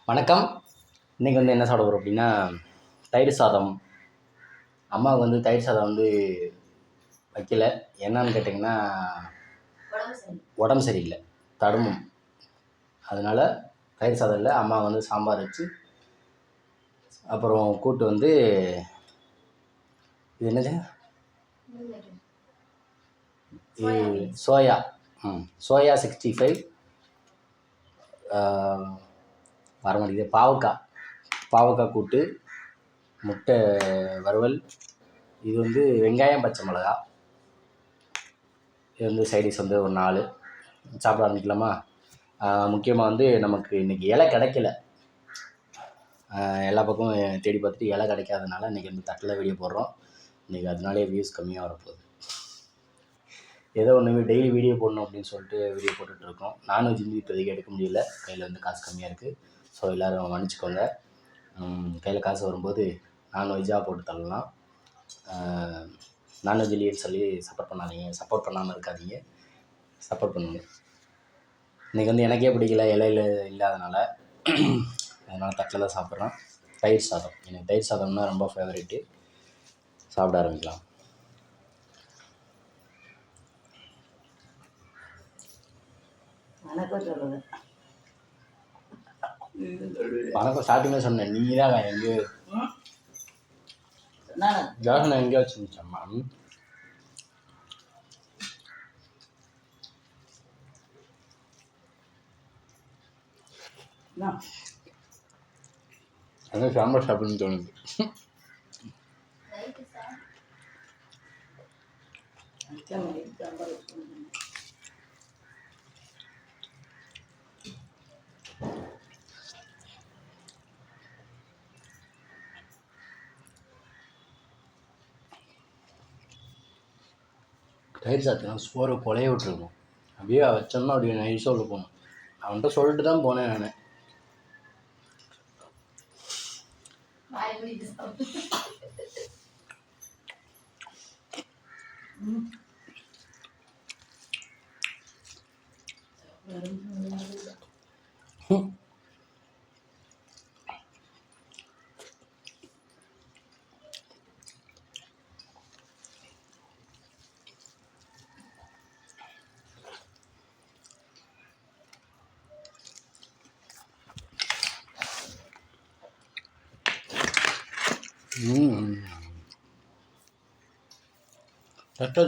வணக்கம். இன்றைக்கி என்ன சாப்பிட போகிறோம் அப்படின்னா தயிர் சாதம். அம்மாவுக்கு தயிர் சாதம் வைக்கல. என்னன்னு கேட்டிங்கன்னா உடம்பு சரியில்லை, தடுமம். அதனால் தயிர் சாதம் இல்லை. அம்மா சாம்பார் வச்சு அப்புறம் கூட்டு இது என்னது சோயா 65 வர மாட்டேங்குது. பாவக்காய் கூட்டு, முட்டை வறுவல். இது வெங்காயம் பச்சை மிளகா. இது சைடிஷ் ஒரு 4 சாப்பிட ஆரம்பிக்கலாமா? முக்கியமாக நமக்கு இன்றைக்கி இலை கிடைக்கல. எல்லா பக்கமும் தேடி பார்த்துட்டு இலை கிடைக்காதனால இன்றைக்கி தட்டில் வீடியோ போடுறோம். இன்றைக்கி அதனாலே வியூஸ் கம்மியாக வரப்போகுது. ஏதோ ஒன்று டெய்லி வீடியோ போடணும் அப்படின்னு சொல்லிட்டு வீடியோ போட்டுட்ருக்கோம். நான்வெஜ் இப்போதைக்கு எடுக்க முடியல. கையில் காசு கம்மியாக இருக்குது. ஸோ எல்லோரும் மன்னிச்சிக்கோங்க. கையில் காசு வரும்போது நான்வெஜ்ஜாக போட்டு தள்ளலாம். நான்வெஜ் இல்லைன்னு சொல்லி சப்போர்ட் பண்ணாமல் இருக்காதீங்க. சப்போர்ட் பண்ணுங்க. இன்றைக்கி எனக்கே பிடிக்கல, இலையில் இல்லாதனால. அதனால் தட்டில் தான் சாப்பிட்றேன். தயிர் சாதம், எனக்கு தயிர் சாதம்னா ரொம்ப ஃபேவரெட்டு. சாப்பிட ஆரம்பிக்கலாம். வணக்கம் ஸ்டார்டிங்காக சொன்னேன். நீ தான் எங்கேயோ யோசனை எங்கேயோ வச்சுருந்துச்சம்மா. அதான் சாம்பார் சாப்பிடணும்னு தோணுது. தயிர் சாதம் சோறு கொலைய விட்டுருக்கணும். அப்படியே வச்சோம்னா அப்படியே நைஸாக உள்ள போகணும். அவன்கிட்ட சொல்லிட்டு தான் போனேன் நான்.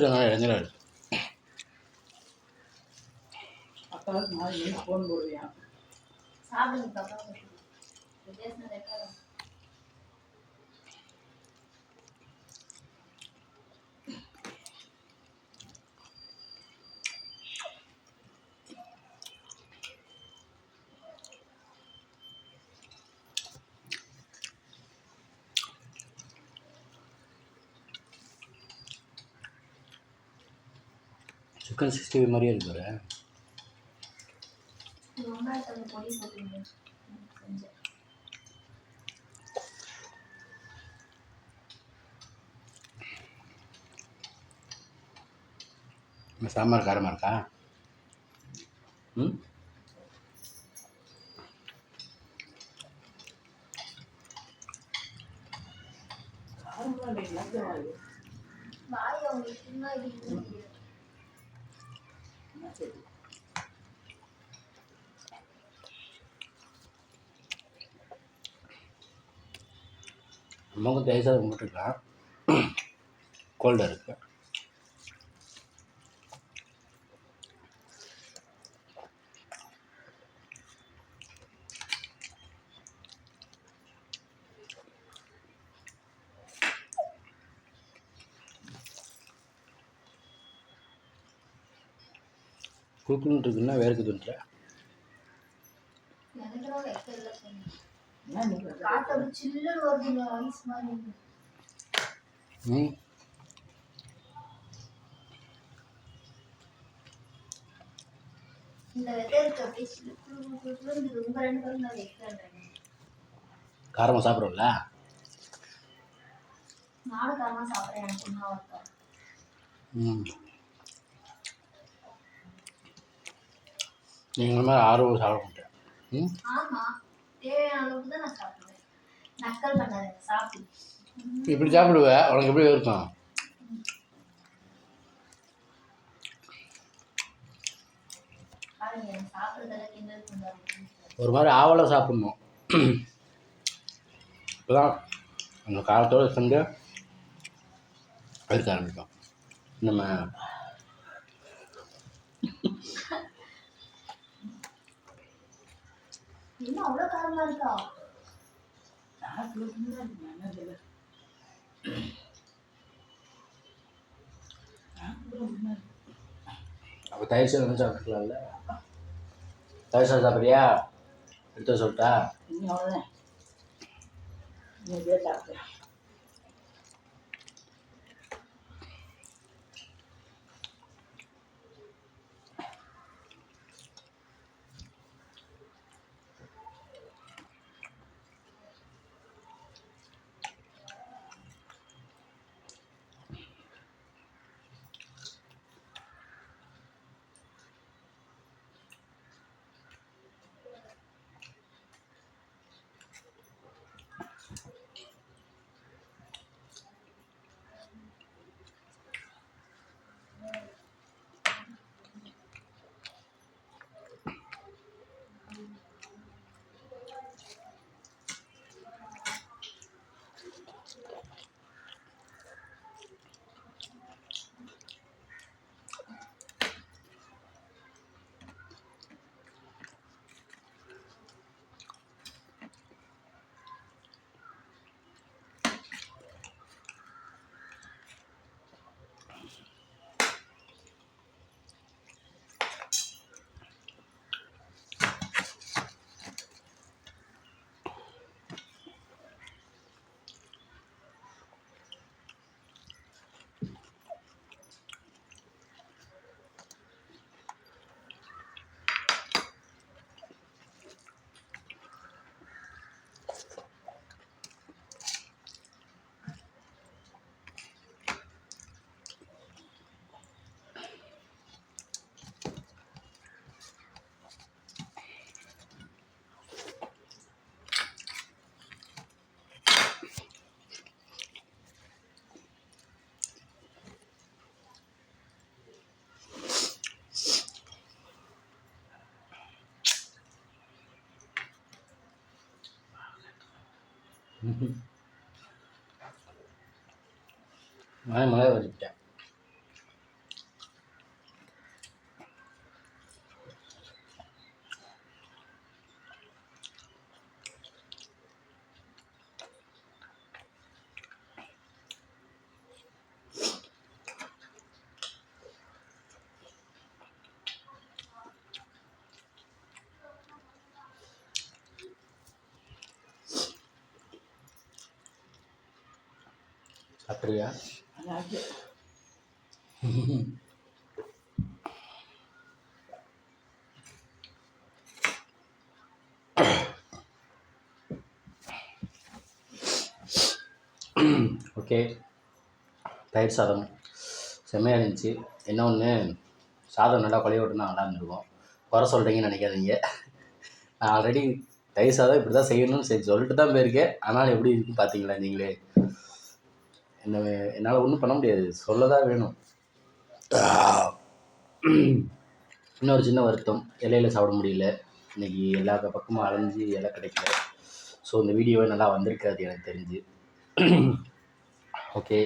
சொன்னால் இளைஞராக இருக்கு. ஃபோன் போடுவியா? சிக்கன் 65 மாதிரியே இருக்கு பாரு. சாம்பார் காரமாக இருக்கா? அம்மாவுக்கு தயிர் சாதம் கும்பிட்டுருக்கலாம். கோல்டாக இருக்கு. குழுக்குன்னு இருக்குன்னா வேர்க்குதுன்ற காரமாக சாப்பிட்றோம்ல. நீங்கள் மாதிரி ஆர்வம் சாப்பிட மாட்டேன். தேவையான அளவுக்கு தான் நான் சாப்பிடுவேன். நக்கல் பண்ணாதீங்க, சாப்பிடு. இப்படி சாப்பிடுவ உனக்கு எப்படி இருக்கும்? பாருங்க, எனக்கு சாப்பிட்றதெல்லாம் கிண்டல் பண்ணுவாங்க. ஒரு மாதிரி ஆவலாக சாப்பிட்ணும். இப்போதான் அந்த காலத்தோடு சேர்ந்து இருக்க ஆரம்பிக்கும். நம்ம என்ன அவ்வளோ காரமாக இருக்கா? அப்போ தயிர் சாதம் சாப்பிட்டுக்கலாம்ல. தயிர் சாதம் சாப்பிட்றியா? எடுத்து சொல்லிட்டா? அவ்வளோதான், நீ இப்படியே சாப்பிடு. நான் மழை வச்சுட்டேன். சாப்பிட்றியா? அதாவது ஓகே, தயிர் சாதம் செம்மையாக இருந்துச்சு. என்ன ஒன்று, சாதம் நல்லா கொலைய விட்டுனா நல்லா இருந்திருக்கும். குறை சொல்கிறீங்கன்னு நினைக்காதீங்க. நான் ஆல்ரெடி தயிர் சாதம் இப்படி தான் செய்யணும்னு சொல்லிட்டு தான் போயிருக்கேன். ஆனால் எப்படி இருக்குன்னு பார்த்தீங்களா நீங்களே? என்னால் ஒன்றும் பண்ண முடியாது, சொல்ல தான் வேணும். இன்னொரு சின்ன வருத்தம், இலையில் சாப்பிட முடியல. இன்றைக்கி எல்லா பக்கமும் அலைஞ்சி இலை கிடைக்கல. ஸோ இந்த வீடியோவே நல்லா வந்திருக்காது எனக்கு தெரிஞ்சு. ஓகே,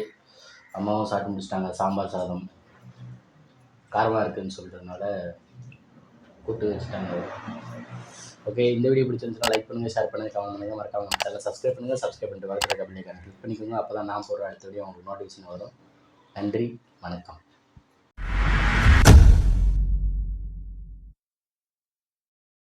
அம்மாவும் சாப்பிட்டு முடிச்சிட்டாங்க. சாம்பார் சாதம் காரமாக இருக்குதுன்னு சொல்கிறதுனால கூப்பிட்டு வச்சுட்டாங்க. ஓகே, இந்த வீடியோ பிடிச்சிருந்துச்சுன்னா லைக் பண்ணுங்கள், ஷேர் பண்ணுங்கள், கமெண்ட் பண்ணுங்கள், மறக்காம நம்ம சேனலை சப்ஸ்கிரைப் பண்ணுங்கள். சப்ஸ்கிரைப் பண்ணிட்டு வரதுக்கு அப்படியே கிளிக் பண்ணிக்கோங்க. அப்போ தான் நான் போடுற அடுத்த வீடியோ உங்களுக்கு நோட்டிஃபிகேஷன் வரும். நன்றி, வணக்கம்.